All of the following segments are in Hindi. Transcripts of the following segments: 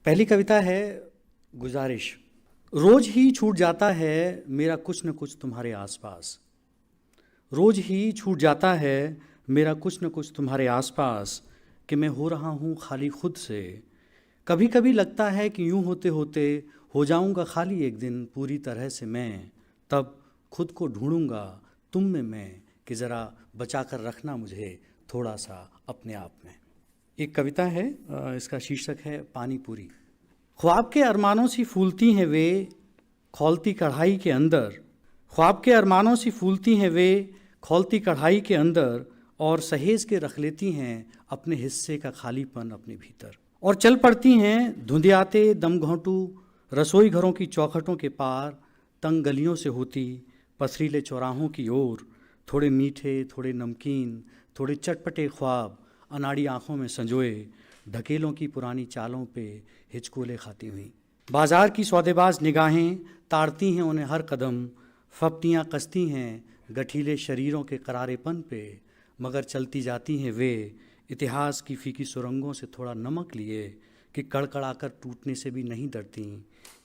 पहली कविता है गुजारिश। रोज ही छूट जाता है मेरा कुछ न कुछ तुम्हारे आसपास। रोज ही छूट जाता है मेरा कुछ न कुछ तुम्हारे आसपास कि मैं हो रहा हूँ खाली खुद से। कभी कभी लगता है कि यूं होते होते हो जाऊंगा खाली एक दिन पूरी तरह से मैं। तब खुद को ढूंढूंगा तुम में मैं कि ज़रा बचा कर रखना मुझे थोड़ा सा अपने आप में। एक कविता है, इसका शीर्षक है पानी पूरी। ख्वाब के अरमानों सी फूलती हैं वे खौलती कढ़ाई के अंदर। ख्वाब के अरमानों सी फूलती हैं वे खौलती कढ़ाई के अंदर, और सहेज के रख लेती हैं अपने हिस्से का खालीपन अपने भीतर। और चल पड़ती हैं धुंधियाते दम घोंटू रसोई घरों की चौखटों के पार, तंग गलियों से होती पथरीले चौराहों की ओर। थोड़े मीठे थोड़े नमकीन थोड़े चटपटे ख्वाब अनाड़ी आँखों में संजोए, ढकेलों की पुरानी चालों पे हिचकोले खाती हुई। बाजार की सौदेबाज निगाहें ताड़ती हैं उन्हें हर कदम, फप्तियाँ कसती हैं गठीले शरीरों के करारेपन पे, मगर चलती जाती हैं वे इतिहास की फीकी सुरंगों से थोड़ा नमक लिए कि कड़कड़ाकर टूटने से भी नहीं डरती।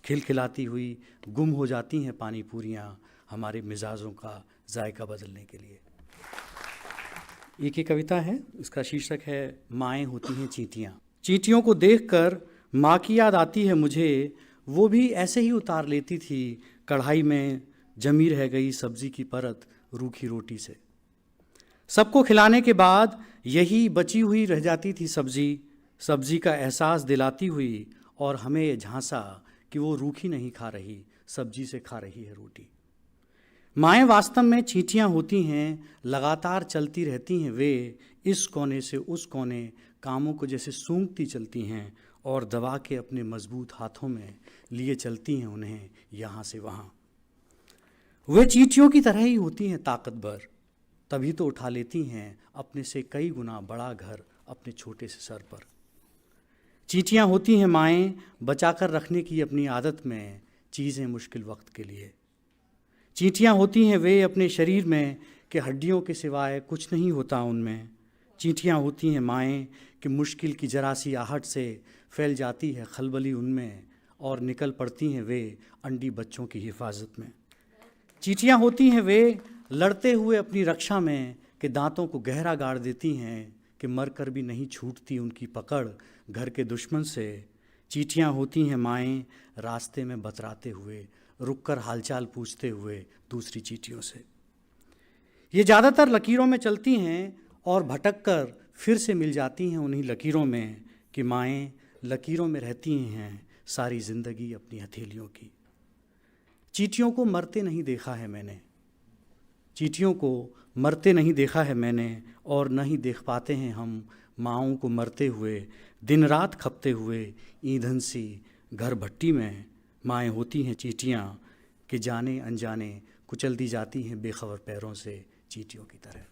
खिलखिलाती हुई गुम हो जाती हैं पानी पूरियाँ हमारे मिजाजों का जायका बदलने के लिए। एक ही कविता है, इसका शीर्षक है माएँ होती हैं चींटियाँ। चींटियों को देखकर माँ की याद आती है मुझे, वो भी ऐसे ही उतार लेती थी कढ़ाई में जमी रह गई सब्जी की परत रूखी रोटी से। सबको खिलाने के बाद यही बची हुई रह जाती थी सब्जी, सब्जी का एहसास दिलाती हुई, और हमें ये झांसा कि वो रूखी नहीं खा रही, सब्जी से खा रही है रोटी। माएँ वास्तव में चींटियाँ होती हैं, लगातार चलती रहती हैं वे इस कोने से उस कोने, कामों को जैसे सूंघती चलती हैं और दबा के अपने मजबूत हाथों में लिए चलती हैं उन्हें यहाँ से वहाँ। वे चींटियों की तरह ही होती हैं ताकतवर, तभी तो उठा लेती हैं अपने से कई गुना बड़ा घर अपने छोटे से सर पर। चींटियाँ होती हैं माएँ बचा कर रखने की अपनी आदत में चीज़ें मुश्किल वक्त के लिए। चींटियाँ होती हैं वे अपने शरीर में कि हड्डियों के सिवाय कुछ नहीं होता उनमें। चींटियाँ होती हैं माएँ कि मुश्किल की जरा सी आहट से फैल जाती है खलबली उनमें, और निकल पड़ती हैं वे अंडी बच्चों की हिफाजत में। चींटियाँ होती हैं वे लड़ते हुए अपनी रक्षा में कि दांतों को गहरा गाड़ देती हैं कि मर कर भी नहीं छूटती उनकी पकड़ घर के दुश्मन से। चींटियाँ होती हैं माएँ रास्ते में बतराते हुए, रुक कर हालचाल पूछते हुए दूसरी चींटियों से। ये ज़्यादातर लकीरों में चलती हैं और भटक कर फिर से मिल जाती हैं उन्हीं लकीरों में कि माएँ लकीरों में रहती हैं सारी ज़िंदगी अपनी हथेलियों की। चींटियों को मरते नहीं देखा है मैंने, चींटियों को मरते नहीं देखा है मैंने, और न ही देख पाते हैं हम माँओं को मरते हुए, दिन रात खपते हुए ईंधन सी घर भट्टी में। माएँ होती हैं चींटियाँ कि जाने अनजाने कुचल दी जाती हैं बेखबर पैरों से चींटियों की तरह।